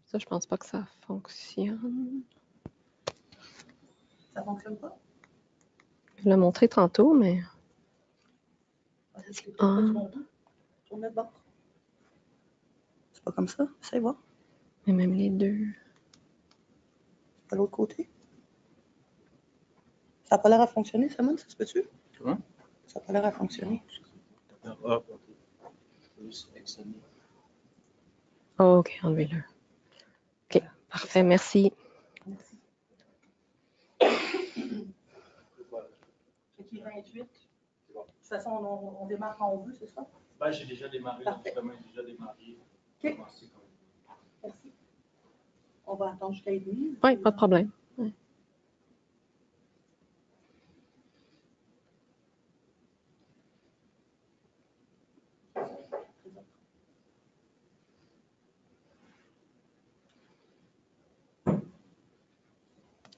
Ça, je pense pas que ça fonctionne. Ça fonctionne pas? Je l'ai montré tantôt, mais... C'est pas du bon temps. Tourne de bord. C'est pas comme ça? Essaye voir. Mais même les deux. De l'autre côté. Ça n'a pas l'air à fonctionner, Simone, ça se peut-tu? Hein? Ça n'a pas l'air à fonctionner. Oh, OK, enlevez-le. OK, parfait, merci. Merci. C'est qui 28? De toute façon, on démarre quand on veut, c'est ça? Ben, j'ai déjà démarré. Parfait. OK. Merci. On va attendre jusqu'à 1h30. Oui, pas de problème. Ouais.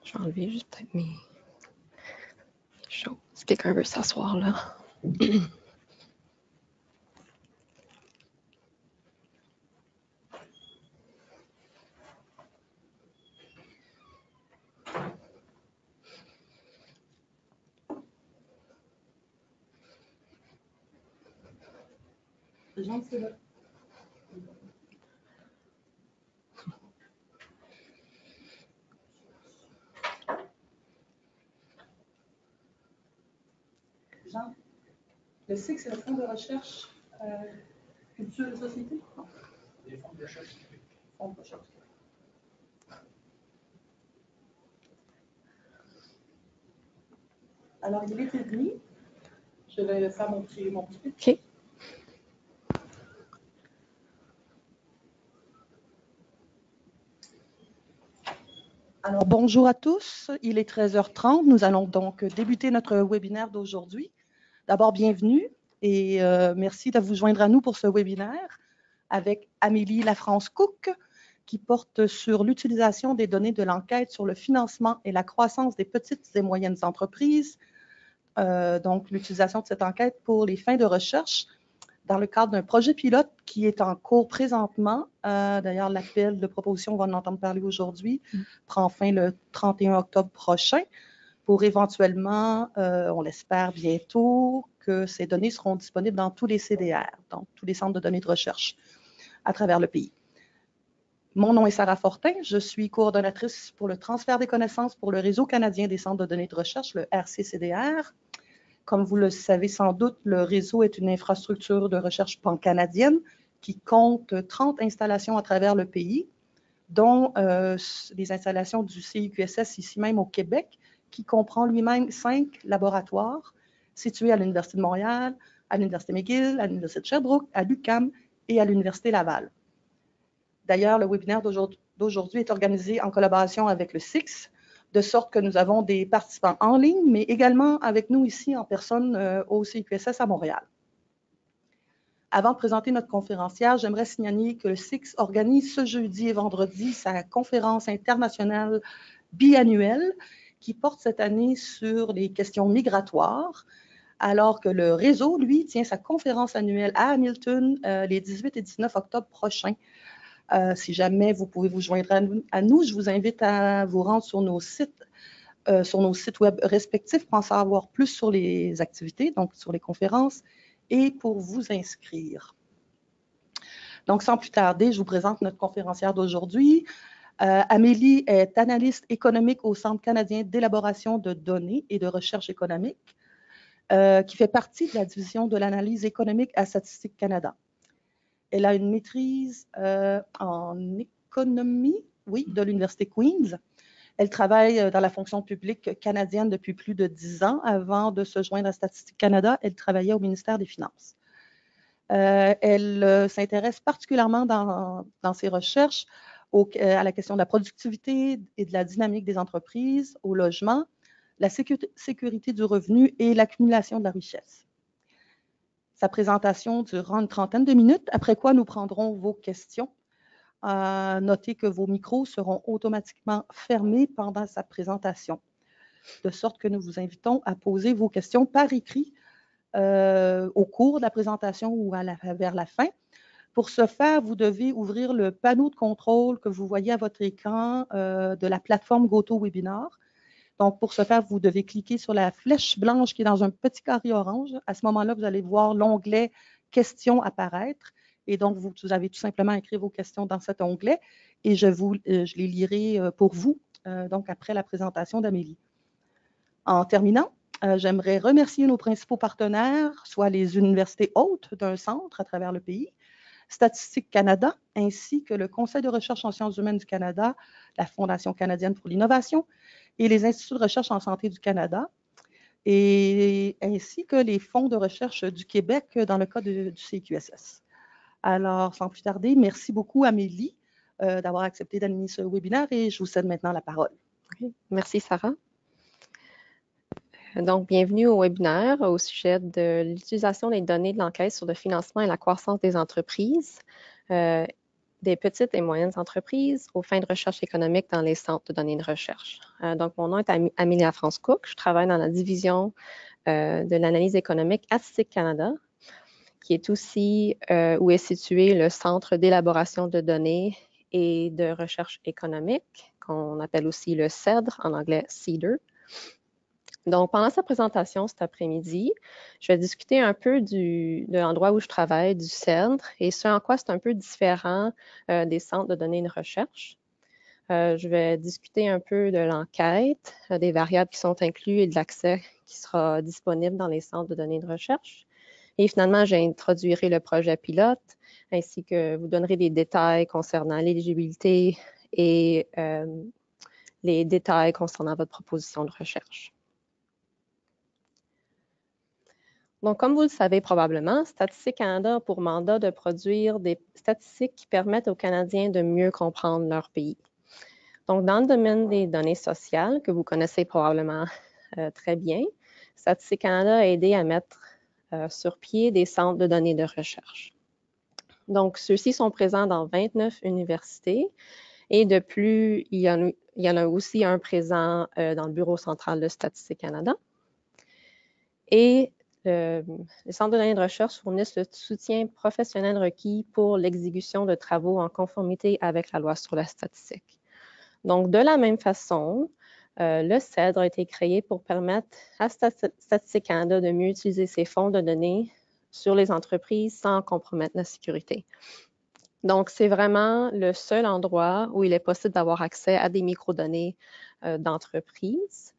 Je vais enlever juste peut-être mes choses. Si quelqu'un veut s'asseoir là. Jean, c'est là. Jean, le SIC, c'est le Fonds de recherche culture et société? Non. Les fonds de recherche. Fonds de recherche. Alors, il est 8h30. Je vais faire mon petit pitch. OK. Alors, bonjour à tous. Il est 13h30. Nous allons donc débuter notre webinaire d'aujourd'hui. D'abord, bienvenue et merci de vous joindre à nous pour ce webinaire avec Amélie Lafrance-Cook qui porte sur l'utilisation des données de l'enquête sur le financement et la croissance des petites et moyennes entreprises. Donc, l'utilisation de cette enquête pour les fins de recherche dans le cadre d'un projet pilote qui est en cours présentement. D'ailleurs, l'appel de proposition, on va en entendre parler aujourd'hui, prend fin le 31 octobre prochain pour éventuellement, on l'espère bientôt, que ces données seront disponibles dans tous les CDR, donc tous les centres de données de recherche à travers le pays. Mon nom est Sarah Fortin, je suis coordonnatrice pour le transfert des connaissances pour le Réseau canadien des centres de données de recherche, le RCCDR. Comme vous le savez sans doute, le réseau est une infrastructure de recherche pan-canadienne qui compte 30 installations à travers le pays, dont les installations du CIQSS ici même au Québec, qui comprend lui-même 5 laboratoires situés à l'Université de Montréal, à l'Université McGill, à l'Université de Sherbrooke, à l'UQAM et à l'Université Laval. D'ailleurs, le webinaire d'aujourd'hui est organisé en collaboration avec le SIX, de sorte que nous avons des participants en ligne, mais également avec nous ici en personne au CIQSS à Montréal. Avant de présenter notre conférencière, j'aimerais signaler que le SIX organise ce jeudi et vendredi sa conférence internationale biannuelle qui porte cette année sur les questions migratoires, alors que le réseau, lui, tient sa conférence annuelle à Hamilton les 18 et 19 octobre prochains. Si jamais vous pouvez vous joindre à nous, je vous invite à vous rendre sur nos sites web respectifs pour en savoir plus sur les activités, donc sur les conférences, et pour vous inscrire. Donc, sans plus tarder, je vous présente notre conférencière d'aujourd'hui. Amélie est analyste économique au Centre canadien d'élaboration de données et de recherche économique, qui fait partie de la division de l'analyse économique à Statistique Canada. Elle a une maîtrise en économie, oui, de l'Université Queen's. Elle travaille dans la fonction publique canadienne depuis plus de 10 ans. Avant de se joindre à Statistique Canada, elle travaillait au ministère des Finances. Elle s'intéresse particulièrement dans ses recherches à la question de la productivité et de la dynamique des entreprises, au logement, la sécurité du revenu et l'accumulation de la richesse. Sa présentation durera une trentaine de minutes, après quoi nous prendrons vos questions. Notez que vos micros seront automatiquement fermés pendant sa présentation. de sorte que nous vous invitons à poser vos questions par écrit au cours de la présentation ou vers la fin. Pour ce faire, vous devez ouvrir le panneau de contrôle que vous voyez à votre écran de la plateforme GoToWebinar. Donc, pour ce faire, vous devez cliquer sur la flèche blanche qui est dans un petit carré orange. À ce moment-là, vous allez voir l'onglet « Questions » apparaître. Et donc, vous avez tout simplement écrit vos questions dans cet onglet et je les lirai pour vous, donc après la présentation d'Amélie. En terminant, j'aimerais remercier nos principaux partenaires, soit les universités hôtes d'un centre à travers le pays, Statistique Canada, ainsi que le Conseil de recherche en sciences humaines du Canada, la Fondation canadienne pour l'innovation et les instituts de recherche en santé du Canada, et ainsi que les fonds de recherche du Québec dans le cas du CQSS. Alors, sans plus tarder, merci beaucoup Amélie d'avoir accepté d'animer ce webinaire et je vous cède maintenant la parole. Okay. Merci Sarah. Donc, bienvenue au webinaire au sujet de l'utilisation des données de l'enquête sur le financement et la croissance des entreprises, des petites et moyennes entreprises aux fins de recherche économique dans les centres de données de recherche. Donc, mon nom est Amélie France-Cook. Je travaille dans la division de l'analyse économique à Statistique Canada, qui est aussi où est situé le Centre d'élaboration de données et de recherche économique, qu'on appelle aussi le CEDR, en anglais CEDR. Donc, pendant sa présentation cet après-midi, je vais discuter un peu de l'endroit où je travaille, du CEDR, et ce en quoi c'est un peu différent des centres de données de recherche. Je vais discuter un peu de l'enquête, des variables qui sont incluses et de l'accès qui sera disponible dans les centres de données de recherche. Et finalement, j'introduirai le projet pilote, ainsi que vous donnerez des détails concernant l'éligibilité et les détails concernant votre proposition de recherche. Donc, comme vous le savez probablement, Statistique Canada a pour mandat de produire des statistiques qui permettent aux Canadiens de mieux comprendre leur pays. Donc, dans le domaine des données sociales, que vous connaissez probablement très bien, Statistique Canada a aidé à mettre sur pied des centres de données de recherche. Donc, ceux-ci sont présents dans 29 universités et de plus, il y en a aussi un présent dans le bureau central de Statistique Canada. Et les centres de données de recherche fournissent le soutien professionnel requis pour l'exécution de travaux en conformité avec la loi sur la statistique. Donc, de la même façon, le CEDR a été créé pour permettre à Statistique Canada de mieux utiliser ses fonds de données sur les entreprises sans compromettre la sécurité. Donc, c'est vraiment le seul endroit où il est possible d'avoir accès à des microdonnées d'entreprise.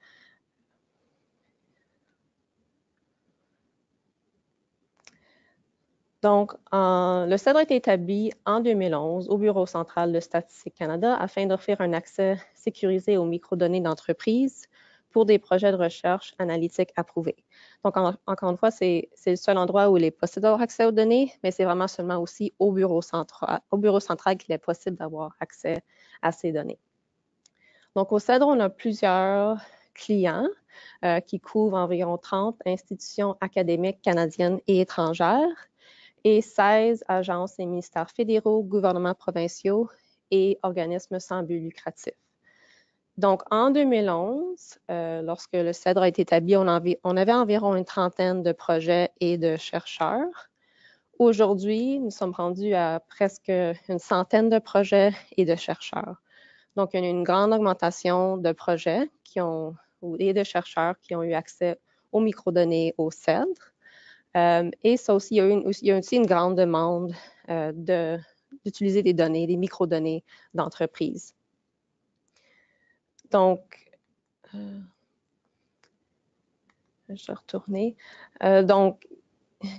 Donc, le CEDR a été établi en 2011 au Bureau central de Statistique Canada afin d'offrir un accès sécurisé aux microdonnées d'entreprise pour des projets de recherche analytique approuvés. Donc, encore une fois, c'est le seul endroit où il est possible d'avoir accès aux données, mais c'est vraiment seulement aussi au bureau central qu'il est possible d'avoir accès à ces données. Donc, au CEDR, on a plusieurs clients qui couvrent environ 30 institutions académiques canadiennes et étrangères, et 16 agences et ministères fédéraux, gouvernements provinciaux et organismes sans but lucratif. Donc, en 2011, lorsque le CEDR a été établi, on avait environ une trentaine de projets et de chercheurs. Aujourd'hui, nous sommes rendus à presque une centaine de projets et de chercheurs. Donc, il y a eu une grande augmentation de projets et de chercheurs qui ont eu accès aux microdonnées au CEDR. Et ça aussi, il y a aussi une grande demande d'utiliser des données, des microdonnées d'entreprise. Donc, je vais retourner. Donc,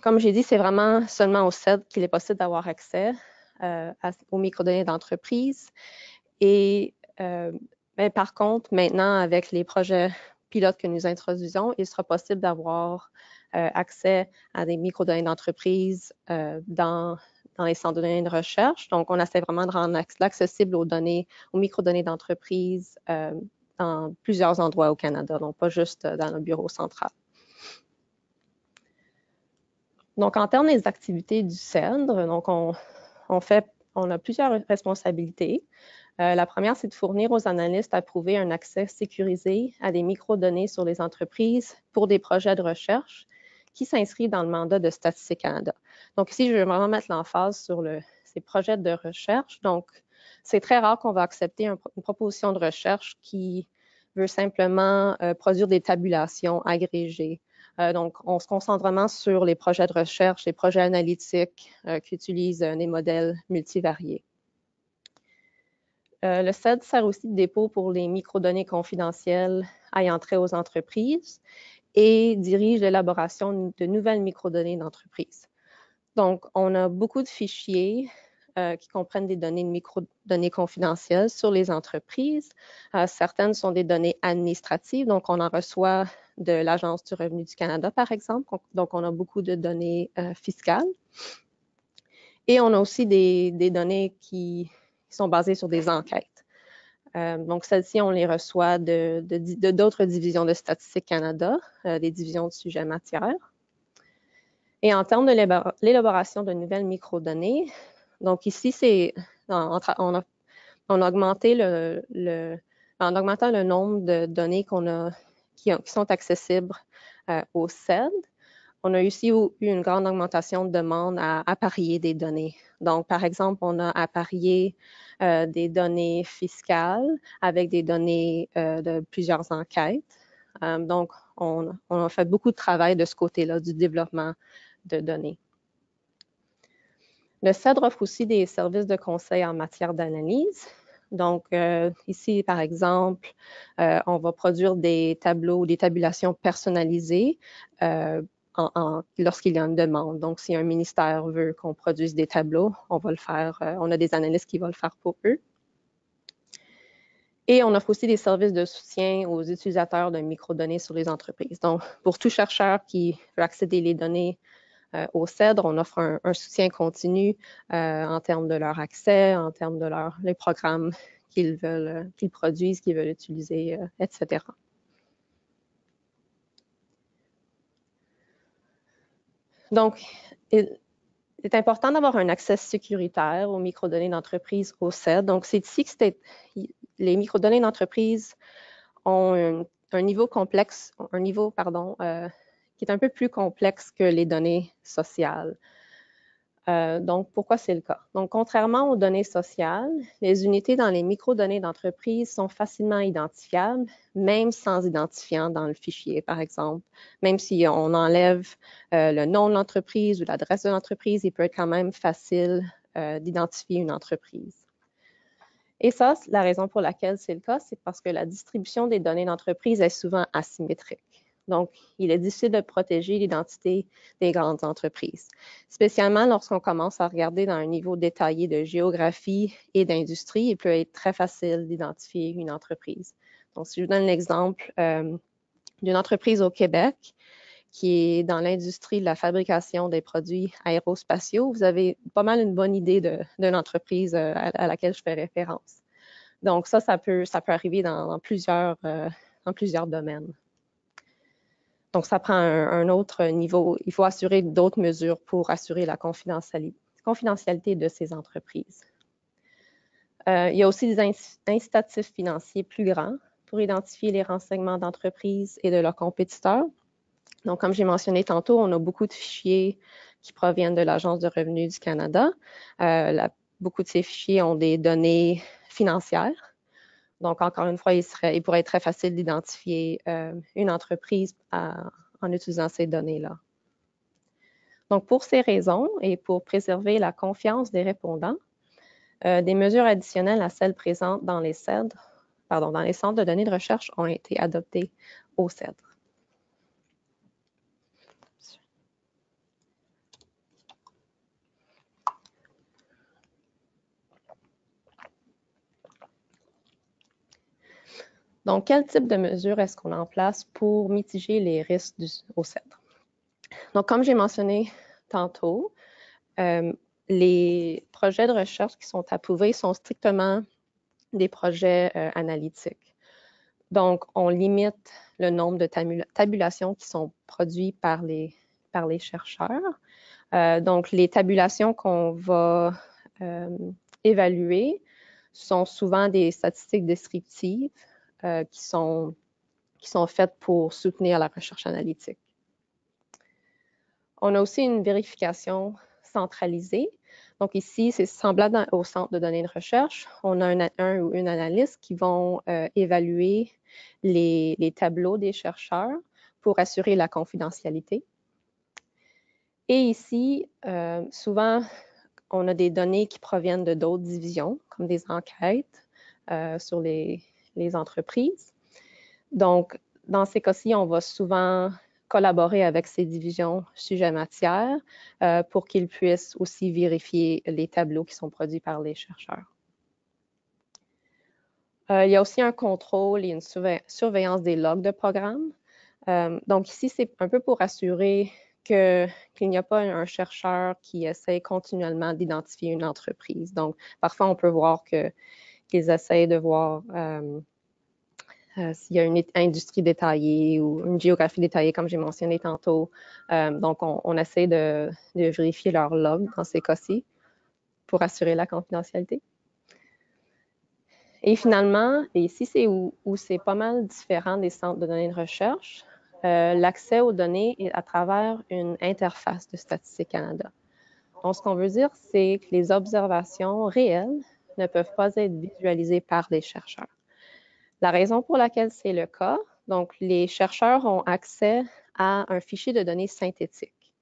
comme j'ai dit, c'est vraiment seulement au CEDR qu'il est possible d'avoir accès aux microdonnées d'entreprise. Et par contre, maintenant, avec les projets pilotes que nous introduisons, il sera possible d'avoir accès à des microdonnées d'entreprise dans les centres de données de recherche. Donc, on essaie vraiment de rendre accessible aux microdonnées d'entreprise dans plusieurs endroits au Canada, donc pas juste dans le bureau central. Donc, en termes des activités du CEDR, donc on a plusieurs responsabilités. La première, c'est de fournir aux analystes approuvés un accès sécurisé à des microdonnées sur les entreprises pour des projets de recherche qui s'inscrivent dans le mandat de Statistique Canada. Donc ici, je vais vraiment mettre l'emphase sur ces projets de recherche. Donc, c'est très rare qu'on va accepter une proposition de recherche qui veut simplement produire des tabulations agrégées. Donc, on se concentre vraiment sur les projets de recherche, les projets analytiques qui utilisent des modèles multivariés. Le CED sert aussi de dépôt pour les microdonnées confidentielles ayant trait aux entreprises et dirige l'élaboration de nouvelles microdonnées d'entreprise. Donc, on a beaucoup de fichiers qui comprennent des données de microdonnées confidentielles sur les entreprises. Certaines sont des données administratives, donc on en reçoit de l'Agence du revenu du Canada, par exemple. Donc, on a beaucoup de données fiscales. Et on a aussi des données qui sont basées sur des enquêtes. Donc, celles-ci, on les reçoit de d'autres divisions de Statistique Canada, des divisions de sujets matières. Et en termes de l'élaboration de nouvelles microdonnées, donc ici, on a augmenté en augmentant le nombre de données qui sont accessibles au CED. On a aussi eu une grande augmentation de demandes à apparier des données. Donc, par exemple, on a apparié des données fiscales avec des données de plusieurs enquêtes. Donc, on a fait beaucoup de travail de ce côté-là, du développement de données. Le CED offre aussi des services de conseil en matière d'analyse. Donc, ici, par exemple, on va produire des tableaux ou des tabulations personnalisées lorsqu'il y a une demande. Donc, si un ministère veut qu'on produise des tableaux, on va le faire. On a des analystes qui vont le faire pour eux. Et on offre aussi des services de soutien aux utilisateurs de microdonnées sur les entreprises. Donc, pour tout chercheur qui veut accéder les données au CED, on offre un soutien continu en termes de leur accès, en termes de les programmes qu'ils produisent, qu'ils veulent utiliser, etc. Donc, il est important d'avoir un accès sécuritaire aux microdonnées d'entreprise au CED. Donc, c'est ici que les microdonnées d'entreprise ont un niveau complexe, qui est un peu plus complexe que les données sociales. Donc, pourquoi c'est le cas? Donc, contrairement aux données sociales, les unités dans les microdonnées d'entreprise sont facilement identifiables, même sans identifiant dans le fichier, par exemple. Même si on enlève le nom de l'entreprise ou l'adresse de l'entreprise, il peut être quand même facile d'identifier une entreprise. Et ça, la raison pour laquelle c'est le cas, c'est parce que la distribution des données d'entreprise est souvent asymétrique. Donc, il est difficile de protéger l'identité des grandes entreprises, spécialement lorsqu'on commence à regarder dans un niveau détaillé de géographie et d'industrie. Il peut être très facile d'identifier une entreprise. Donc, si je vous donne l'exemple d'une entreprise au Québec qui est dans l'industrie de la fabrication des produits aérospatiaux, vous avez pas mal une bonne idée de l'entreprise à laquelle je fais référence. Donc, ça peut arriver dans plusieurs domaines. Donc, ça prend un autre niveau. Il faut assurer d'autres mesures pour assurer la confidentialité de ces entreprises. Il y a aussi des incitatifs financiers plus grands pour identifier les renseignements d'entreprises et de leurs compétiteurs. Donc, comme j'ai mentionné tantôt, on a beaucoup de fichiers qui proviennent de l'Agence du revenu du Canada. Beaucoup de ces fichiers ont des données financières. Donc, encore une fois, il pourrait être très facile d'identifier une entreprise en utilisant ces données-là. Donc, pour ces raisons et pour préserver la confiance des répondants, des mesures additionnelles à celles présentes dans les centres de données de recherche ont été adoptées au CED. Donc, quel type de mesures est-ce qu'on a en place pour mitiger les risques au CED? Donc, comme j'ai mentionné tantôt, les projets de recherche qui sont approuvés sont strictement des projets analytiques. Donc, on limite le nombre de tabulations qui sont produites par les chercheurs. Donc, les tabulations qu'on va évaluer sont souvent des statistiques descriptives qui sont faites pour soutenir la recherche analytique. On a aussi une vérification centralisée. Donc ici, c'est semblable au centre de données de recherche. On a un ou une analyste qui vont évaluer les tableaux des chercheurs pour assurer la confidentialité. Et ici, souvent, on a des données qui proviennent de d'autres divisions, comme des enquêtes sur les entreprises. Donc, dans ces cas-ci, on va souvent collaborer avec ces divisions sujet-matière pour qu'ils puissent aussi vérifier les tableaux qui sont produits par les chercheurs. Il y a aussi un contrôle et une surveillance des logs de programme. Donc ici, c'est un peu pour assurer qu'il n'y a pas un chercheur qui essaie continuellement d'identifier une entreprise. Donc, parfois, on peut voir qu'ils essayent de voir s'il y a une industrie détaillée ou une géographie détaillée, comme j'ai mentionné tantôt. Donc, on essaie de vérifier leur log dans ces cas-ci pour assurer la confidentialité. Et finalement, et ici, c'est où c'est pas mal différent des centres de données de recherche, l'accès aux données est à travers une interface de Statistique Canada. Donc, ce qu'on veut dire, c'est que les observations réelles ne peuvent pas être visualisées par les chercheurs. La raison pour laquelle c'est le cas, donc les chercheurs ont accès à un fichier de données synthétique.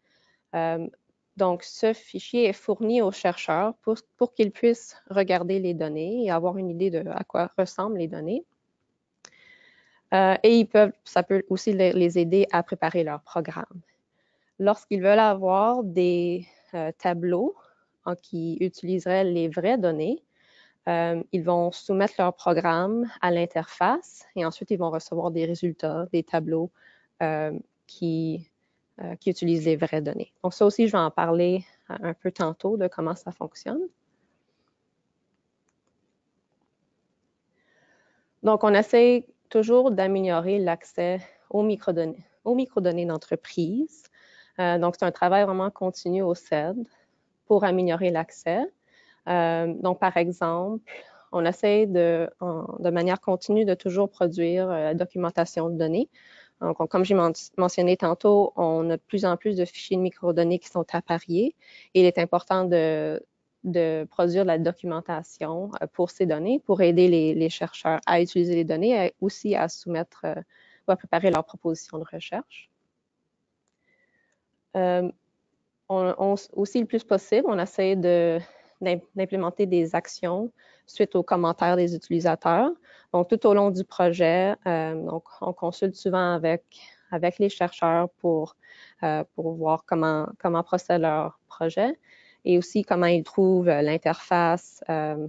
Donc, ce fichier est fourni aux chercheurs pour qu'ils puissent regarder les données et avoir une idée de à quoi ressemblent les données. Et ça peut aussi les aider à préparer leur programme. Lorsqu'ils veulent avoir des tableaux qui utiliseraient les vraies données, ils vont soumettre leur programme à l'interface et ensuite ils vont recevoir des résultats, des tableaux qui utilisent les vraies données. Donc ça aussi, je vais en parler un peu tantôt de comment ça fonctionne. Donc on essaie toujours d'améliorer l'accès aux microdonnées d'entreprise. Donc c'est un travail vraiment continu au CED pour améliorer l'accès. Donc par exemple, on essaie de manière continue de toujours produire la documentation de données. Donc, comme j'ai mentionné tantôt, on a de plus en plus de fichiers de microdonnées qui sont appariés et il est important de produire de la documentation pour ces données, pour aider les chercheurs à utiliser les données et aussi à soumettre ou à préparer leurs propositions de recherche. Aussi, le plus possible, on essaie d'implémenter des actions suite aux commentaires des utilisateurs. Donc, tout au long du projet, donc, on consulte souvent avec les chercheurs pour voir comment procède leur projet et aussi comment ils trouvent l'interface, leurs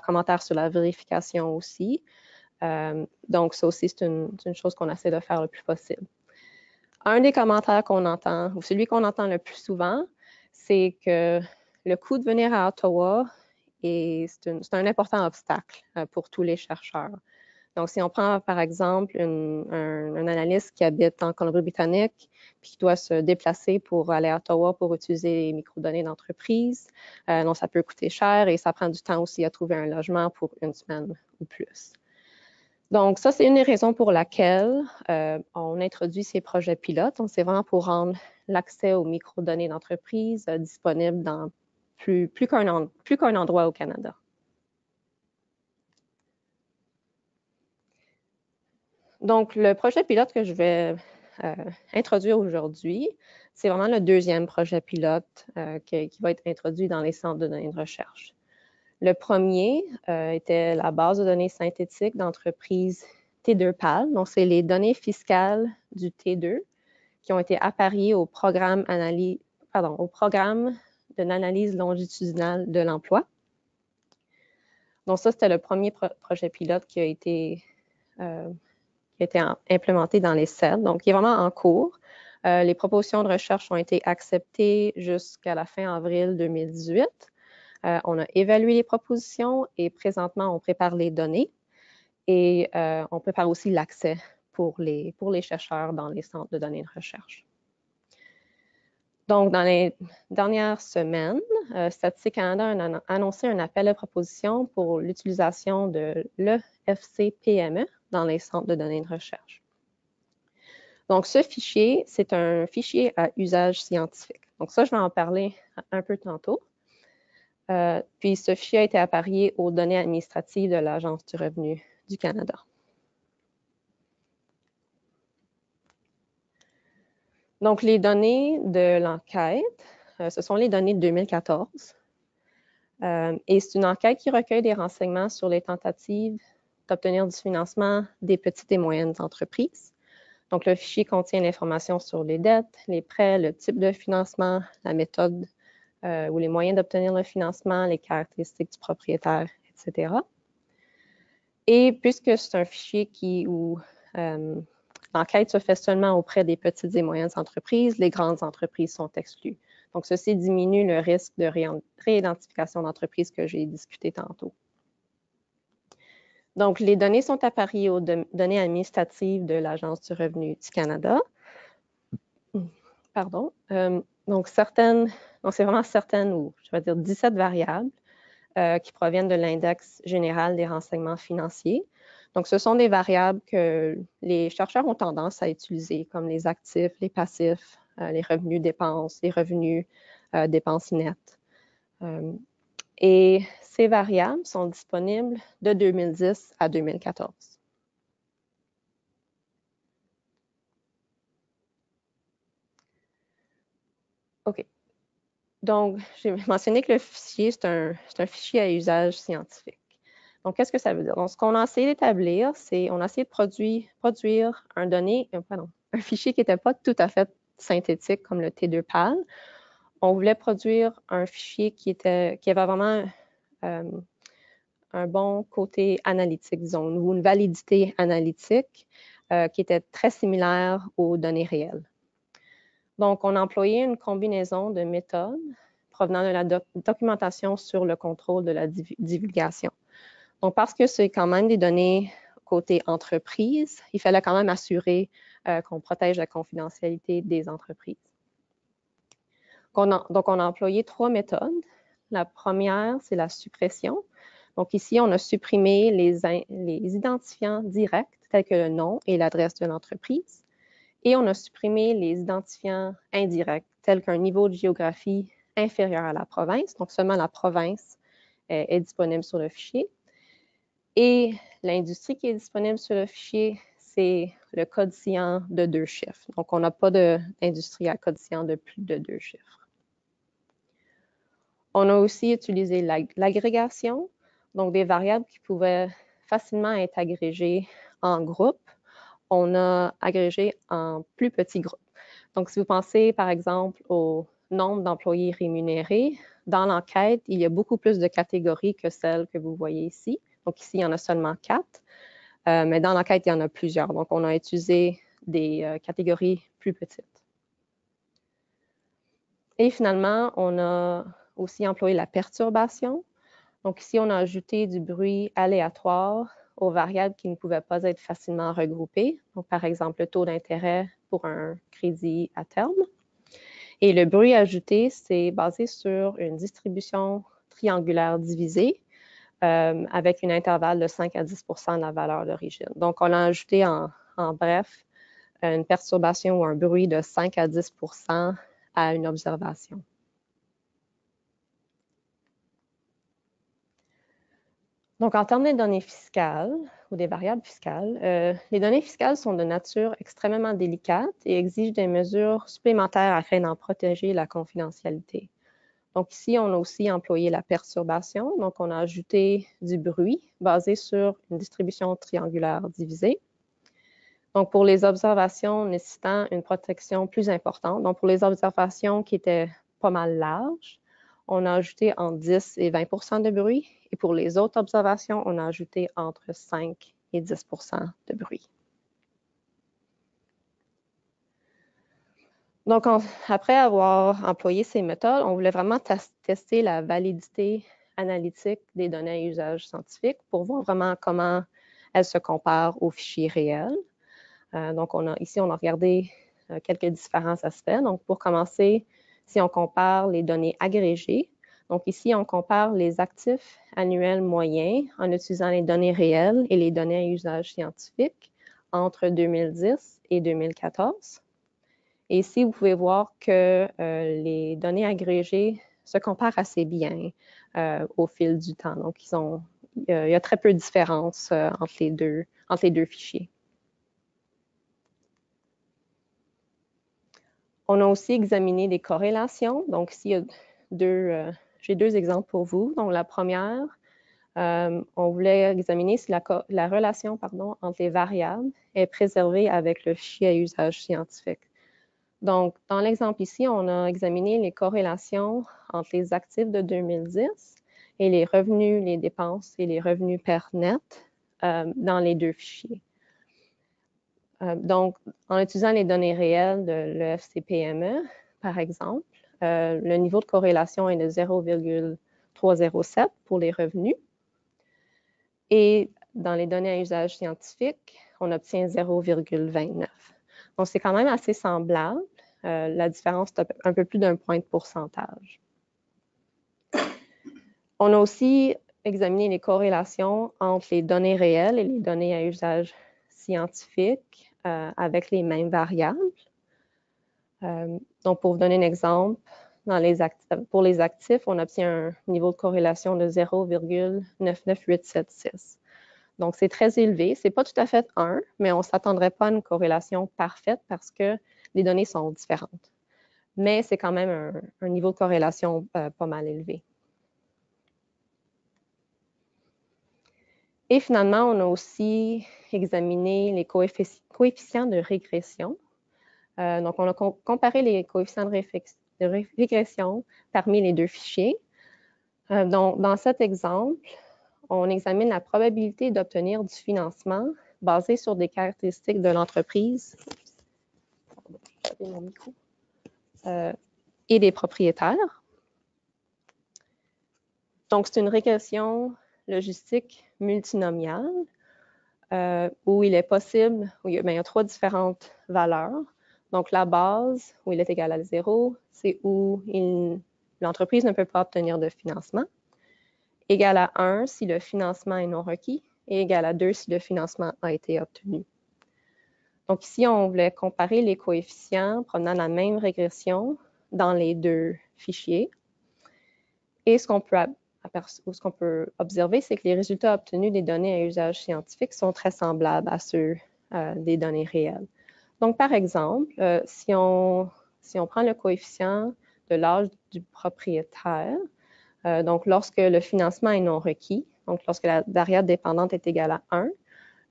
commentaires sur la vérification aussi. Donc, ça aussi, c'est une chose qu'on essaie de faire le plus possible. Un des commentaires qu'on entend, ou celui qu'on entend le plus souvent, c'est que le coût de venir à Ottawa, c'est un important obstacle pour tous les chercheurs. Donc, si on prend par exemple un analyste qui habite en Colombie-Britannique puis qui doit se déplacer pour aller à Ottawa pour utiliser les microdonnées d'entreprise, donc ça peut coûter cher et ça prend du temps aussi à trouver un logement pour une semaine ou plus. Donc, ça, c'est une des raisons pour laquelle on introduit ces projets pilotes. Donc, c'est vraiment pour rendre l'accès aux microdonnées d'entreprise disponible dans plus qu'un endroit au Canada. Donc, le projet pilote que je vais introduire aujourd'hui, c'est vraiment le deuxième projet pilote qui va être introduit dans les centres de données de recherche. Le premier était la base de données synthétique d'entreprise T2PAL. Donc, c'est les données fiscales du T2 qui ont été appariées au programme de l'analyse longitudinale de l'emploi. Donc, ça, c'était le premier projet pilote qui a été implémenté dans les CED. Donc, il est vraiment en cours. Les propositions de recherche ont été acceptées jusqu'à la fin avril 2018. On a évalué les propositions et présentement, on prépare les données et on prépare aussi l'accès pour les chercheurs dans les centres de données de recherche. Donc, dans les dernières semaines, Statistique Canada a annoncé un appel à proposition pour l'utilisation de l'EFC-PME dans les centres de données de recherche. Donc, ce fichier, c'est un fichier à usage scientifique. Donc, ça, je vais en parler un peu tantôt. Puis, ce fichier a été apparié aux données administratives de l'Agence du revenu du Canada. Donc, les données de l'enquête, ce sont les données de 2014. Et c'est une enquête qui recueille des renseignements sur les tentatives d'obtenir du financement des petites et moyennes entreprises. Donc, le fichier contient l'information sur les dettes, les prêts, le type de financement, la méthode ou les moyens d'obtenir le financement, les caractéristiques du propriétaire, etc. Et puisque c'est un fichier où l'enquête se fait seulement auprès des petites et moyennes entreprises, les grandes entreprises sont exclues. Donc, ceci diminue le risque de réidentification d'entreprises que j'ai discuté tantôt. Donc, les données sont apparues aux données administratives de l'Agence du revenu du Canada. Pardon. Donc, c'est vraiment certaines, ou je vais dire 17 variables qui proviennent de l'index général des renseignements financiers. Donc, ce sont des variables que les chercheurs ont tendance à utiliser, comme les actifs, les passifs, les revenus dépenses, les revenus dépenses nettes. Et ces variables sont disponibles de 2010 à 2014. OK. Donc, j'ai mentionné que le fichier, c'est un fichier à usage scientifique. Donc, qu'est-ce que ça veut dire? Donc, ce qu'on a essayé d'établir, c'est on a essayé de produire un fichier qui n'était pas tout à fait synthétique comme le T2PAL. On voulait produire un fichier qui avait vraiment un bon côté analytique, disons, ou une validité analytique qui était très similaire aux données réelles. Donc, on a employé une combinaison de méthodes provenant de la documentation sur le contrôle de la divulgation. Donc, parce que c'est quand même des données côté entreprise, il fallait quand même assurer qu'on protège la confidentialité des entreprises. Donc, on a employé 3 méthodes. La première, c'est la suppression. Donc, ici, on a supprimé les identifiants directs, tels que le nom et l'adresse de l'entreprise. Et on a supprimé les identifiants indirects, tels qu'un niveau de géographie inférieur à la province. Donc, seulement la province est disponible sur le fichier. Et l'industrie qui est disponible sur le fichier, c'est le code SIAN de 2 chiffres. Donc, on n'a pas d'industrie à code SIAN de plus de 2 chiffres. On a aussi utilisé l'agrégation, donc des variables qui pouvaient facilement être agrégées en groupes. On a agrégé en plus petits groupes. Donc, si vous pensez, par exemple, au nombre d'employés rémunérés, dans l'enquête, il y a beaucoup plus de catégories que celles que vous voyez ici. Donc, ici, il y en a seulement 4, mais dans l'enquête, il y en a plusieurs. Donc, on a utilisé des catégories plus petites. Et finalement, on a aussi employé la perturbation. Donc, ici, on a ajouté du bruit aléatoire aux variables qui ne pouvaient pas être facilement regroupées. Donc, par exemple, le taux d'intérêt pour un crédit à terme. Et le bruit ajouté, c'est basé sur une distribution triangulaire divisée avec un intervalle de 5 à 10 % de la valeur d'origine. Donc, on a ajouté en bref une perturbation ou un bruit de 5 à 10 % à une observation. Donc, en termes de données fiscales ou des variables fiscales, les données fiscales sont de nature extrêmement délicate et exigent des mesures supplémentaires afin d'en protéger la confidentialité. Donc, ici, on a aussi employé la perturbation. Donc, on a ajouté du bruit basé sur une distribution triangulaire divisée. Donc, pour les observations nécessitant une protection plus importante, donc pour les observations qui étaient pas mal larges, on a ajouté entre 10 et 20 % de bruit. Et pour les autres observations, on a ajouté entre 5 et 10 % de bruit. Donc, après avoir employé ces méthodes, on voulait vraiment tester la validité analytique des données à usage scientifique pour voir vraiment comment elles se comparent aux fichiers réels. Donc, ici, on a regardé quelques différents aspects. Donc, pour commencer, Si on compare les données agrégées, donc ici, on compare les actifs annuels moyens en utilisant les données réelles et les données à usage scientifique entre 2010 et 2014. Et ici, vous pouvez voir que les données agrégées se comparent assez bien au fil du temps. Donc, il y a très peu de différence entre les deux fichiers. On a aussi examiné des corrélations. Donc, ici, j'ai deux exemples pour vous. Donc, la première, on voulait examiner si la relation entre les variables est préservée avec le fichier à usage scientifique. Donc, dans l'exemple ici, on a examiné les corrélations entre les actifs de 2010 et les revenus, les dépenses et les revenus per net dans les deux fichiers. Donc, en utilisant les données réelles de l'EFCPME, par exemple, le niveau de corrélation est de 0,307 pour les revenus. Et dans les données à usage scientifique, on obtient 0,29. Donc, c'est quand même assez semblable. La différence est un peu plus d'un point de pourcentage. On a aussi examiné les corrélations entre les données réelles et les données à usage scientifique avec les mêmes variables. Donc, pour vous donner un exemple, pour les actifs, on obtient un niveau de corrélation de 0,99876. Donc, c'est très élevé. Ce n'est pas tout à fait 1, mais on ne s'attendrait pas à une corrélation parfaite parce que les données sont différentes. Mais c'est quand même un niveau de corrélation pas mal élevé. Et finalement, on a aussi examiné les coefficients de régression. Donc, on a comparé les coefficients de régression parmi les deux fichiers. Donc, dans cet exemple, on examine la probabilité d'obtenir du financement basé sur des caractéristiques de l'entreprise et des propriétaires. Donc, c'est une régression logistique multinomiale où il est possible, il y a trois différentes valeurs. Donc, la base, où il est égal à 0, c'est où l'entreprise ne peut pas obtenir de financement. Égal à 1 si le financement est non requis et égal à 2 si le financement a été obtenu. Donc, ici, on voulait comparer les coefficients provenant de la même régression dans les deux fichiers. Et ce qu'on peut observer, c'est que les résultats obtenus des données à usage scientifique sont très semblables à ceux des données réelles. Donc, par exemple, si on prend le coefficient de l'âge du propriétaire, donc lorsque le financement est non requis, donc lorsque la variable dépendante est égale à 1,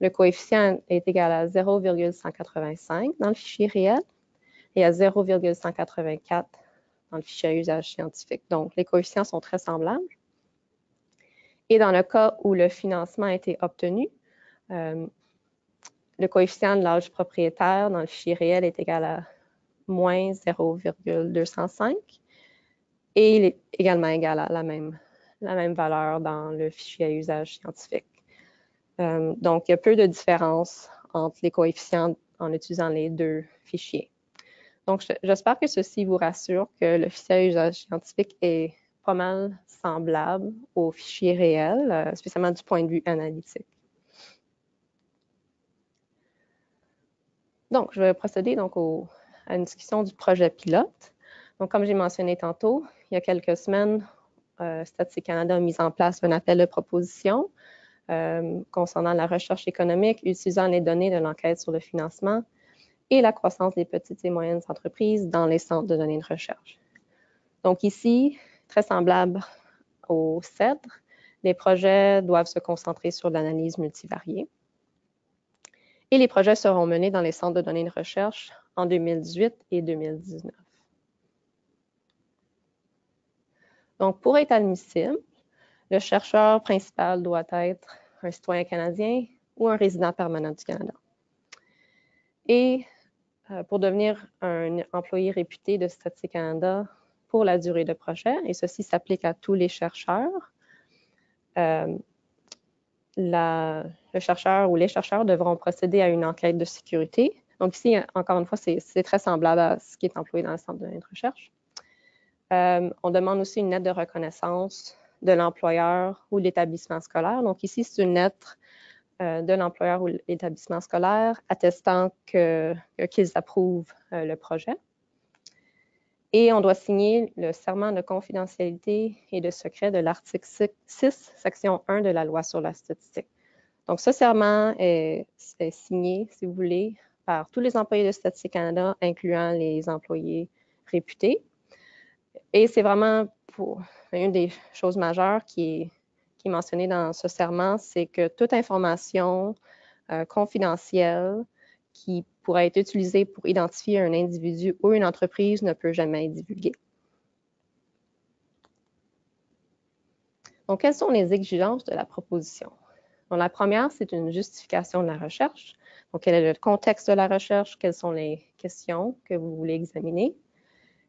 le coefficient est égal à 0,185 dans le fichier réel et à 0,184 dans le fichier à usage scientifique. Donc, les coefficients sont très semblables. Et dans le cas où le financement a été obtenu, le coefficient de l'âge propriétaire dans le fichier réel est égal à moins 0,205 et il est également égal à la même valeur dans le fichier à usage scientifique. Donc, il y a peu de différence entre les coefficients en utilisant les deux fichiers. Donc, j'espère que ceci vous rassure que le fichier à usage scientifique est pas mal semblable au fichier réel, spécialement du point de vue analytique. Donc, je vais procéder donc à une discussion du projet pilote. Donc, comme j'ai mentionné tantôt, il y a quelques semaines, Statistique Canada a mis en place un appel de proposition concernant la recherche économique utilisant les données de l'enquête sur le financement et la croissance des petites et moyennes entreprises dans les centres de données de recherche. Donc ici, très semblable au CEDR, les projets doivent se concentrer sur l'analyse multivariée. Et les projets seront menés dans les centres de données de recherche en 2018 et 2019. Donc, pour être admissible, le chercheur principal doit être un citoyen canadien ou un résident permanent du Canada. Et pour devenir un employé réputé de Statistique Canada pour la durée de projet, et ceci s'applique à tous les chercheurs, le chercheur ou les chercheurs devront procéder à une enquête de sécurité. Donc ici, encore une fois, c'est très semblable à ce qui est employé dans le centre de données de recherche. On demande aussi une lettre de reconnaissance de l'employeur ou de l'établissement scolaire. Donc ici, c'est une lettre de l'employeur ou l'établissement scolaire attestant qu'ils approuvent le projet. Et on doit signer le serment de confidentialité et de secret de l'article 6, section 1 de la loi sur la statistique. Donc, ce serment est signé, si vous voulez, par tous les employés de Statistique Canada, incluant les employés réputés. Et c'est vraiment une des choses majeures qui est mentionnée dans ce serment, c'est que toute information confidentielle qui pourrait être utilisée pour identifier un individu ou une entreprise ne peut jamais être divulguée. Donc, quelles sont les exigences de la proposition? Donc, la première, c'est une justification de la recherche. Donc, quel est le contexte de la recherche? Quelles sont les questions que vous voulez examiner?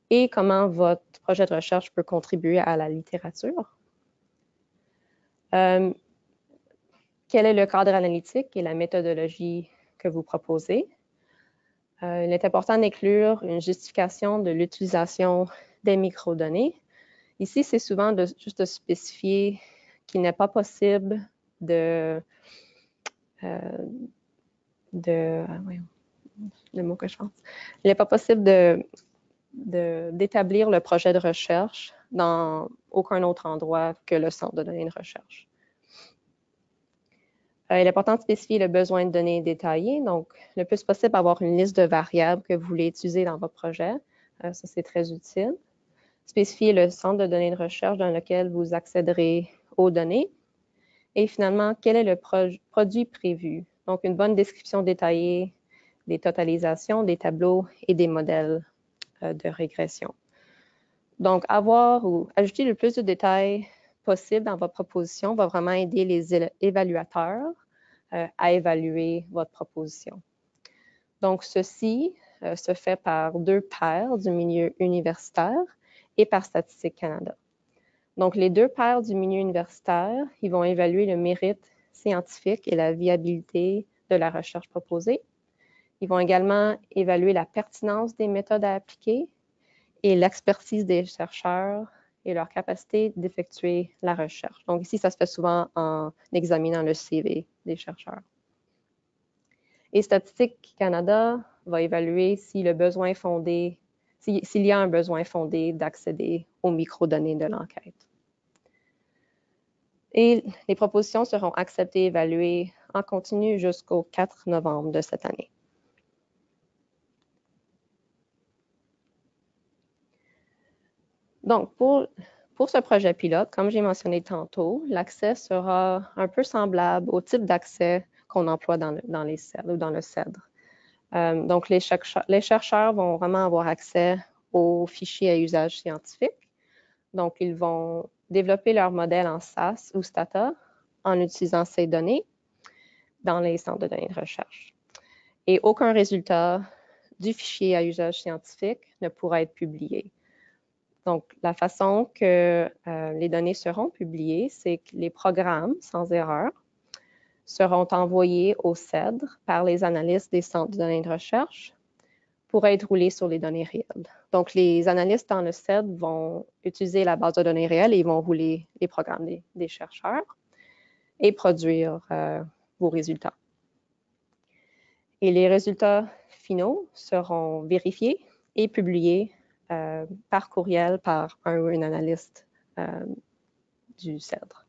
Et comment votre projet de recherche peut contribuer à la littérature? Quel est le cadre analytique et la méthodologie que vous proposez? Il est important d'inclure une justification de l'utilisation des microdonnées. Ici, c'est souvent juste de spécifier qu'il n'est pas possible le mot que je pense. Il n'est pas possible d'établir le projet de recherche dans aucun autre endroit que le centre de données de recherche. Il est important de spécifier le besoin de données détaillées, donc le plus possible avoir une liste de variables que vous voulez utiliser dans votre projet. Ça, c'est très utile. Spécifier le centre de données de recherche dans lequel vous accéderez aux données. Et finalement, quel est le produit prévu? Donc, une bonne description détaillée des totalisations, des tableaux et des modèles de régression. Donc, avoir ou ajouter le plus de détails possible dans votre proposition va vraiment aider les évaluateurs à évaluer votre proposition. Donc, ceci se fait par 2 pairs du milieu universitaire et par Statistique Canada. Donc, les 2 pairs du milieu universitaire, ils vont évaluer le mérite scientifique et la viabilité de la recherche proposée. Ils vont également évaluer la pertinence des méthodes à appliquer et l'expertise des chercheurs et leur capacité d'effectuer la recherche. Donc ici, ça se fait souvent en examinant le CV des chercheurs. Et Statistique Canada va évaluer si le besoin est fondé, s'il y a un besoin fondé d'accéder aux microdonnées de l'enquête. Et les propositions seront acceptées et évaluées en continu jusqu'au 4 novembre de cette année. Donc, pour ce projet pilote, comme j'ai mentionné tantôt, l'accès sera un peu semblable au type d'accès qu'on emploie dans les CEDRE ou dans le CEDRE. Donc, les chercheurs vont vraiment avoir accès aux fichiers à usage scientifique. Donc, ils vont développer leur modèle en SAS ou Stata en utilisant ces données dans les centres de données de recherche. Et aucun résultat du fichier à usage scientifique ne pourra être publié. Donc, la façon que les données seront publiées, c'est que les programmes, sans erreur, seront envoyés au CEDRE par les analystes des centres de données de recherche pour être roulés sur les données réelles. Donc, les analystes dans le CEDRE vont utiliser la base de données réelle et ils vont rouler les programmes des chercheurs et produire vos résultats. Et les résultats finaux seront vérifiés et publiés par courriel par un ou une analyste du CEDRE.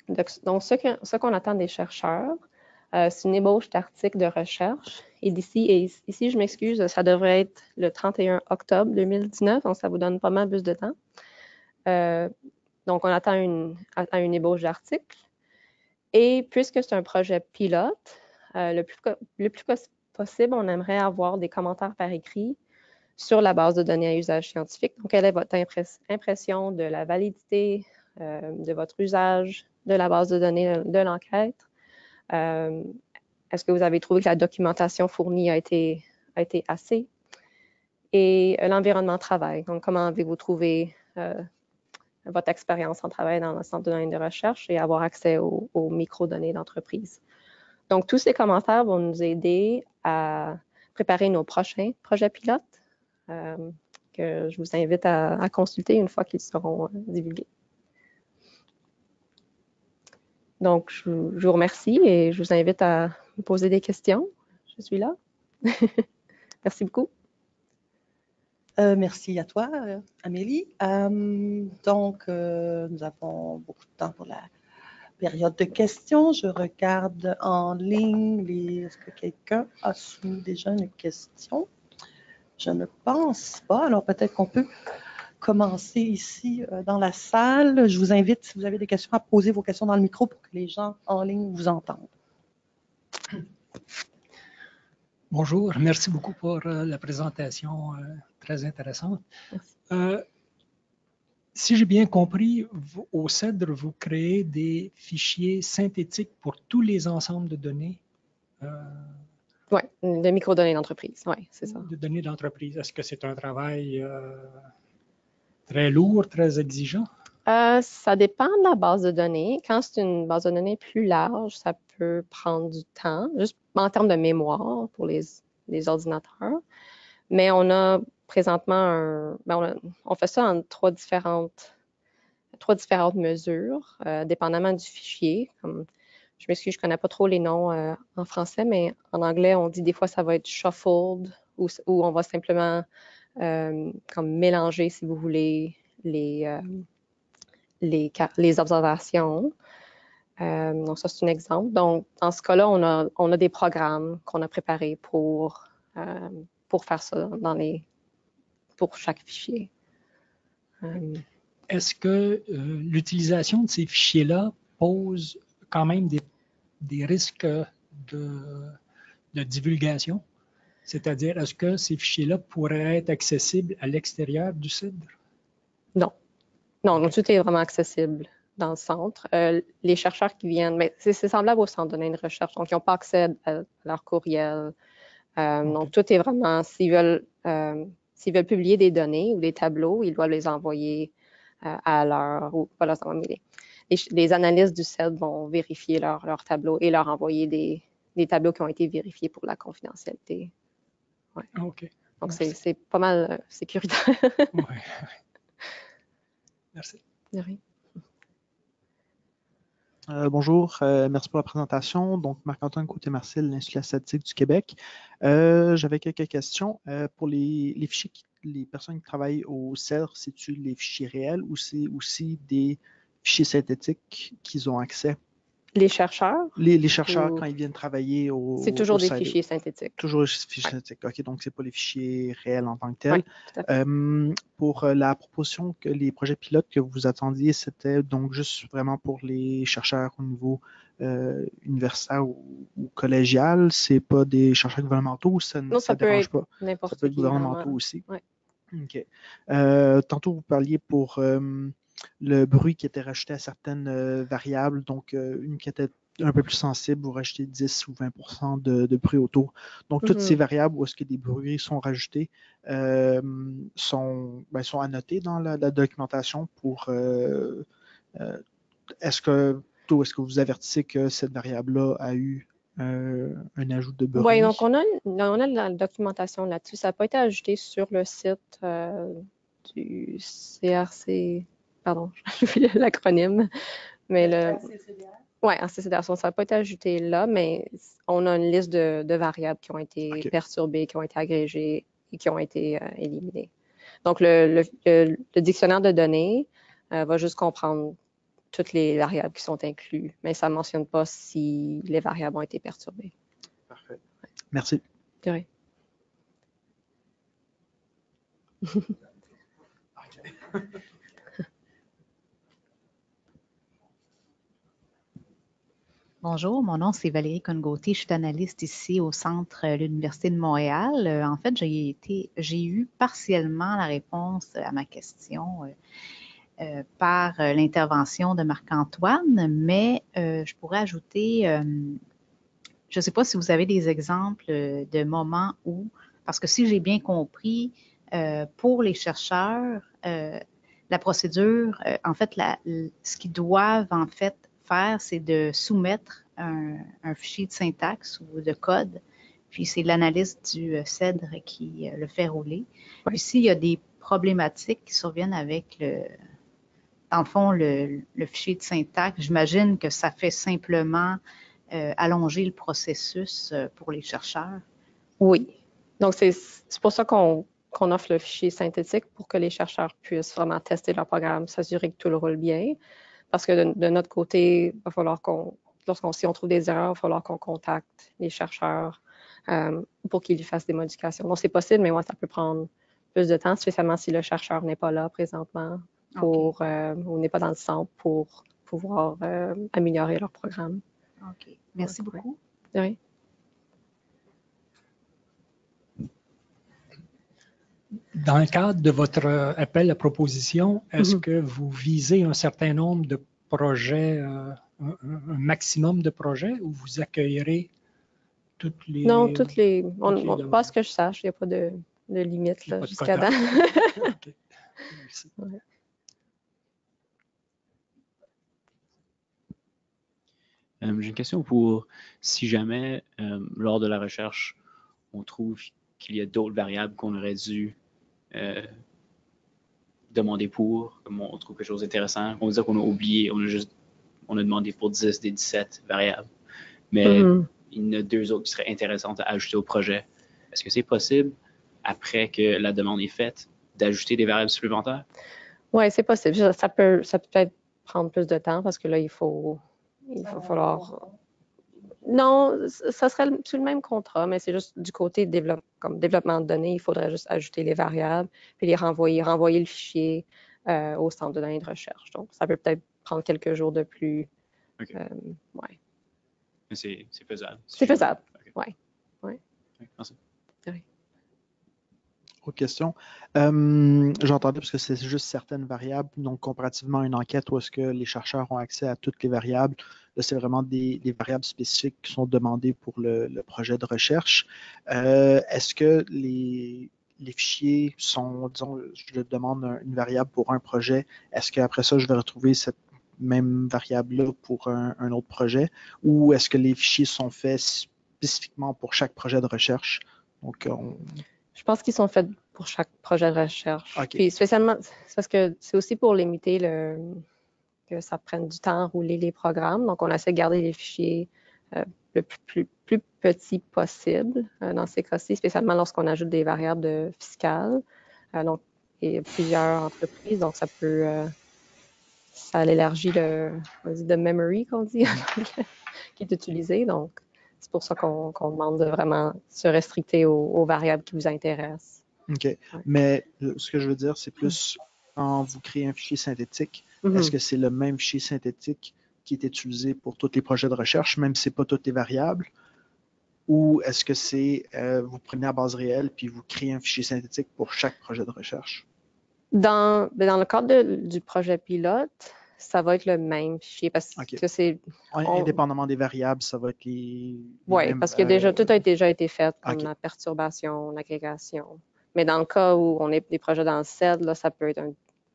Donc, ce qu'on attend des chercheurs, c'est une ébauche d'articles de recherche. Et ici, je m'excuse, ça devrait être le 31 octobre 2019, donc ça vous donne pas mal plus de temps. Donc, on attend une ébauche d'articles. Et puisque c'est un projet pilote, le plus possible, on aimerait avoir des commentaires par écrit sur la base de données à usage scientifique. Donc, quelle est votre impression de la validité de votre usage de la base de données de l'enquête? Est-ce que vous avez trouvé que la documentation fournie a été assez? Et l'environnement de travail. Donc, comment avez-vous trouvé votre expérience en travaillant dans le centre de données de recherche et avoir accès aux microdonnées d'entreprise? Donc, tous ces commentaires vont nous aider à préparer nos prochains projets pilotes que je vous invite à consulter une fois qu'ils seront divulgués. Donc, je vous remercie et je vous invite à me poser des questions. Je suis là. Merci beaucoup. Merci à toi, Amélie. Donc, nous avons beaucoup de temps pour la période de questions. Je regarde en ligne. Est-ce que quelqu'un a soumis déjà une question? Je ne pense pas. Alors, peut-être qu'on peut commencer ici dans la salle. Je vous invite, si vous avez des questions, à poser vos questions dans le micro pour que les gens en ligne vous entendent. Bonjour, merci beaucoup pour la présentation très intéressante. Si j'ai bien compris, au CEDRE, vous créez des fichiers synthétiques pour tous les ensembles de données. Oui, de microdonnées d'entreprise, oui, c'est ça. De données d'entreprise. Est-ce que c'est un travail très lourd, très exigeant? Ça dépend de la base de données. Quand c'est une base de données plus large, ça peut prendre du temps, juste en termes de mémoire pour les ordinateurs. Mais on a présentement on fait ça en trois différentes mesures, dépendamment du fichier. Je m'excuse, je ne connais pas trop les noms en français, mais en anglais, on dit des fois ça va être shuffled ou on va simplement comme mélanger, si vous voulez, les observations. Donc, ça, c'est un exemple. Donc, dans ce cas-là, on a des programmes qu'on a préparés pour faire ça pour chaque fichier. Est-ce que l'utilisation de ces fichiers-là pose quand même des risques de divulgation? C'est-à-dire, est-ce que ces fichiers-là pourraient être accessibles à l'extérieur du CEDRE? Non. Non, donc tout est vraiment accessible dans le centre. Les chercheurs qui viennent, c'est semblable au centre de données de recherche, donc ils n'ont pas accès à leur courriel. Donc, tout est vraiment, s'ils veulent publier des données ou des tableaux, ils doivent les envoyer à l'heure ou pas les envoyer. Les analystes du CEDRE vont vérifier leurs tableaux et leur envoyer des tableaux qui ont été vérifiés pour la confidentialité. Ouais. OK. Donc, c'est pas mal sécuritaire. Oui. Merci. De rien. Bonjour, merci pour la présentation. Donc, Marc-Antoine Côté-Marcel, l'Institut statistique du Québec. J'avais quelques questions. Pour les fichiers, les personnes qui travaillent au CEDRE, c'est-tu les fichiers réels ou c'est aussi des fichiers synthétiques qu'ils ont accès? Les chercheurs? Les chercheurs, quand ils viennent travailler au C'est toujours des CEDRE. fichiers synthétiques. Toujours des fichiers synthétiques. OK, donc ce n'est pas les fichiers réels en tant que tels. Oui, tout à fait. Pour la proposition que les projets pilotes que vous attendiez, c'était donc juste vraiment pour les chercheurs au niveau universitaire ou collégial. C'est pas des chercheurs gouvernementaux ou ça Non, ça peut dérange être pas? n'importe Ça peut être qui, gouvernementaux vraiment. aussi. Ouais. OK. Tantôt, vous parliez pour le bruit qui était rajouté à certaines variables, donc une qui était un peu plus sensible, vous rajoutez 10 ou 20 de bruit autour. Donc, toutes ces variables où est-ce que des bruits sont rajoutés sont annotés dans la documentation pour est-ce que vous avertissez que cette variable-là a eu un ajout de bruit? Oui, donc on a la documentation là-dessus. Ça n'a pas été ajouté sur le site du CRC, pardon, j'ai oublié l'acronyme, mais oui, en CCDR, ça n'a pas été ajouté là, mais on a une liste de variables qui ont été perturbées, qui ont été agrégées et qui ont été éliminées. Donc, le dictionnaire de données va juste comprendre toutes les variables qui sont incluses, mais ça ne mentionne pas si les variables ont été perturbées. Parfait. Merci. De rien. Bonjour, mon nom c'est Valérie Congoté, je suis analyste ici au centre de l'Université de Montréal. En fait, j'ai eu partiellement la réponse à ma question par l'intervention de Marc-Antoine, mais je pourrais ajouter, je ne sais pas si vous avez des exemples de moments où, parce que si j'ai bien compris, pour les chercheurs, la procédure, en fait, ce qu'ils doivent en fait faire, c'est de soumettre un fichier de syntaxe ou de code Puis c'est l'analyste du CEDRE qui le fait rouler. Oui. Puis s'il y a des problématiques qui surviennent avec dans le fond, le fichier de syntaxe, j'imagine que ça fait simplement allonger le processus pour les chercheurs. Oui. Donc, c'est pour ça qu'on offre le fichier synthétique pour que les chercheurs puissent vraiment tester leur programme, s'assurer que tout le roule bien. Parce que de notre côté, il va falloir si on trouve des erreurs, il va falloir qu'on contacte les chercheurs pour qu'ils fassent des modifications. Donc, c'est possible, mais ça peut prendre plus de temps, spécialement si le chercheur n'est pas là présentement ou n'est pas dans le centre pour pouvoir améliorer leur programme. OK. Merci beaucoup. De rien. Dans le cadre de votre appel à proposition, est-ce que vous visez un certain nombre de projets, un maximum de projets, ou vous accueillerez toutes les... Non, pas à ce que je sache, il n'y a pas de limite là, jusqu'à date. Okay. Merci. Ouais. J'ai une question pour si jamais, lors de la recherche, on trouve qu'il y a d'autres variables qu'on aurait dû demander pour, comme on trouve quelque chose d'intéressant, on veut dire qu'on a oublié, on a demandé pour 10 des 17 variables, mais il y en a 2 autres qui seraient intéressantes à ajouter au projet. Est-ce que c'est possible, après que la demande est faite, d'ajouter des variables supplémentaires? Oui, c'est possible. Ça peut peut-être prendre plus de temps parce que là, il va falloir... Non, ça serait sur le même contrat, mais c'est juste du côté développement de données, il faudrait juste ajouter les variables puis les renvoyer le fichier au centre de données de recherche. Donc, ça peut peut-être prendre quelques jours de plus. OK. Ouais. Mais c'est faisable. C'est faisable, OK. oui. Ouais. Merci. Oui. Autre question. J'entendais parce que c'est juste certaines variables, donc comparativement à une enquête où est-ce que les chercheurs ont accès à toutes les variables, là c'est vraiment des variables spécifiques qui sont demandées pour le projet de recherche. Est-ce que les fichiers sont, disons, je demande une variable pour un projet, est-ce qu'après ça je vais retrouver cette même variable-là pour un autre projet, ou est-ce que les fichiers sont faits spécifiquement pour chaque projet de recherche? Donc, Je pense qu'ils sont faits pour chaque projet de recherche. OK. Puis spécialement, c'est parce que c'est aussi pour limiter que ça prenne du temps à rouler les programmes. Donc, on essaie de garder les fichiers le plus petit possible dans ces cas-ci, spécialement lorsqu'on ajoute des variables fiscales. Donc, il y a plusieurs entreprises, donc ça élargit le memory qu'on dit en anglais, qui est utilisé. Donc, c'est pour ça qu'on demande de vraiment se restricter aux variables qui vous intéressent. OK. Ouais. Mais ce que je veux dire, c'est plus quand vous créez un fichier synthétique, est-ce que c'est le même fichier synthétique qui est utilisé pour tous les projets de recherche, même si ce n'est pas toutes les variables? Ou est-ce que c'est vous prenez à base réelle puis vous créez un fichier synthétique pour chaque projet de recherche? Dans le cadre du projet pilote, ça va être le même fichier parce que c'est... Indépendamment des variables, ça va être les oui, parce que tout a déjà été fait, comme la perturbation, l'agrégation. Mais dans le cas où on est des projets dans le CED, là, ça peut être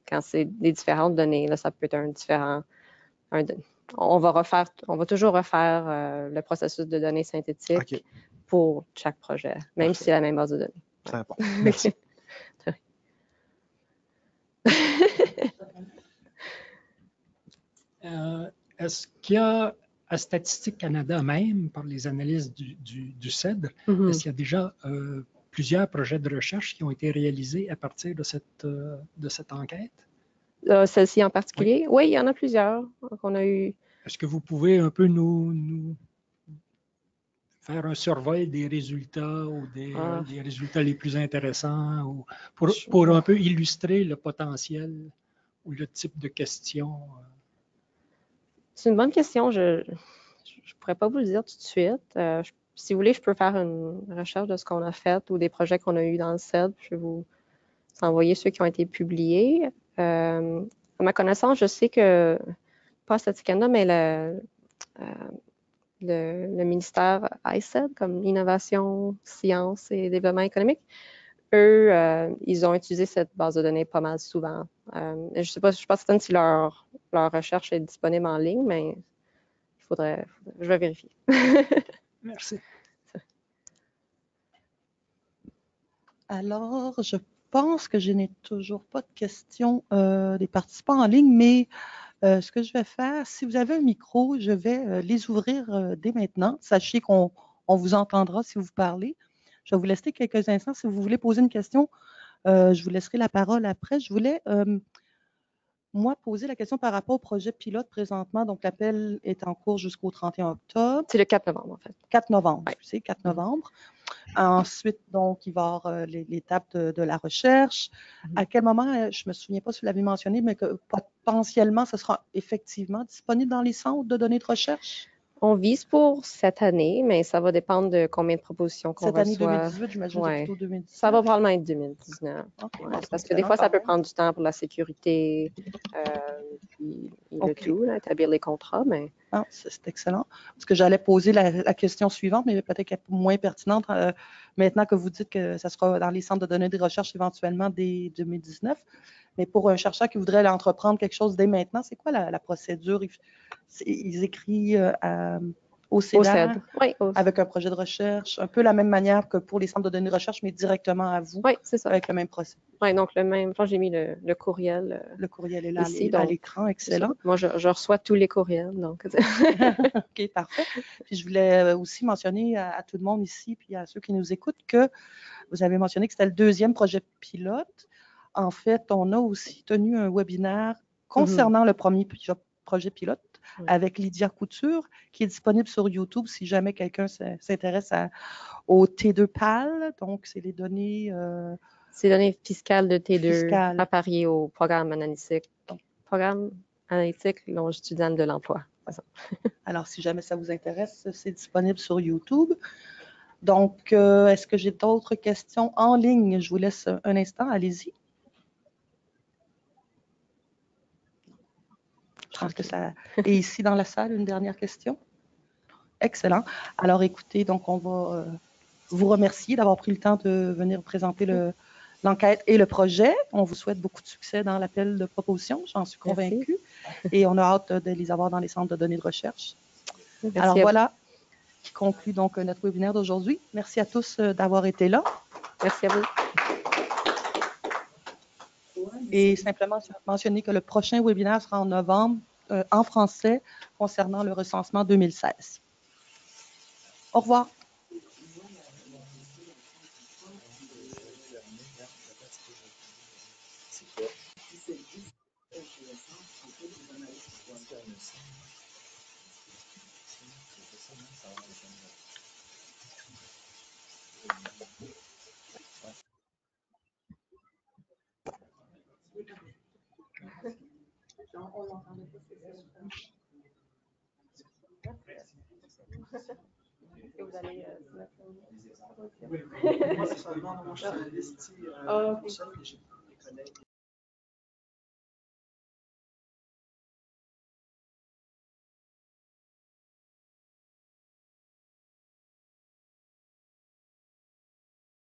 quand c'est des différentes données, là, ça peut être un différent... on va toujours refaire le processus de données synthétiques pour chaque projet, même si c'est la même base de données. Ça répond. Merci. Est-ce qu'il y a à Statistique Canada même, par les analyses du CEDRE, est-ce qu'il y a déjà plusieurs projets de recherche qui ont été réalisés à partir de cette enquête? Celle-ci en particulier? Oui, il y en a plusieurs qu'on a eu. Est-ce que vous pouvez un peu nous faire un survol des résultats ou des résultats les plus intéressants ou pour un peu illustrer le potentiel ou le type de questions? C'est une bonne question. Je ne pourrais pas vous le dire tout de suite. Si vous voulez, je peux faire une recherche de ce qu'on a fait ou des projets qu'on a eus dans le CED. Je vais vous envoyer ceux qui ont été publiés. À ma connaissance, je sais que, pas Statistique Canada, mais le ministère ICED, comme Innovation, Sciences et Développement économique, eux, ils ont utilisé cette base de données pas mal souvent. Je ne suis pas certaine si leur recherche est disponible en ligne, mais je vais vérifier. Merci. Alors, je pense que je n'ai toujours pas de questions des participants en ligne, mais ce que je vais faire, si vous avez un micro, je vais les ouvrir dès maintenant. Sachez qu'on vous entendra si vous parlez. Je vais vous laisser quelques instants. Si vous voulez poser une question, je vous laisserai la parole après. Je voulais, moi, poser la question par rapport au projet pilote présentement. Donc, l'appel est en cours jusqu'au 31 octobre. C'est le 4 novembre, en fait. 4 novembre, Ouais. c'est 4 novembre. Ensuite, donc, il va y avoir l'étape de la recherche. À quel moment, je ne me souviens pas si vous l'avez mentionné, mais que potentiellement, ce sera effectivement disponible dans les centres de données de recherche? On vise pour cette année, mais ça va dépendre de combien de propositions qu'on Cette année reçoit. 2018, j'imagine que c'est plutôt 2019. Ça va probablement être 2019. Okay, ouais, parce que des fois, ça peut prendre du temps pour la sécurité, puis le tout, là, établir les contrats, mais... Ah, c'est excellent. Parce que j'allais poser la question suivante, mais peut-être qu'elle est moins pertinente maintenant que vous dites que ça sera dans les centres de données de recherche éventuellement dès 2019. Mais pour un chercheur qui voudrait entreprendre quelque chose dès maintenant, c'est quoi la procédure? Ils écrivent au CEDAR oui, avec un projet de recherche, un peu la même manière que pour les centres de données de recherche, mais directement à vous, oui, c'est ça. Avec le même procès. Oui, donc le même. J'ai mis le courriel. Le courriel est là ici, à l'écran, excellent. Moi, je reçois tous les courriels. Donc... OK, parfait. Puis je voulais aussi mentionner à tout le monde ici, puis à ceux qui nous écoutent, que vous avez mentionné que c'était le deuxième projet pilote. En fait, on a aussi tenu un webinaire concernant le premier projet pilote avec Lydia Couture, qui est disponible sur YouTube si jamais quelqu'un s'intéresse au T2PAL. Donc, c'est les données... c'est les données fiscales de T2 appariées au programme analytique. Programme analytique longitudinal de l'emploi. Alors, si jamais ça vous intéresse, c'est disponible sur YouTube. Donc, est-ce que j'ai d'autres questions en ligne? Je vous laisse un instant, allez-y. Je pense que ça est ici dans la salle, une dernière question. Excellent. Alors, écoutez, donc on va vous remercier d'avoir pris le temps de venir présenter l'enquête et le projet. On vous souhaite beaucoup de succès dans l'appel de proposition, j'en suis convaincue. Et on a hâte de les avoir dans les centres de données de recherche. Merci. Alors voilà qui conclut donc notre webinaire d'aujourd'hui. Merci à tous d'avoir été là. Merci à vous. Et simplement mentionner que le prochain webinaire sera en novembre en français concernant le recensement 2016. Au revoir. On l'entendait pas, c'est ça. Est-ce que vous allez se mettre Moi, c'est seulement mon journaliste,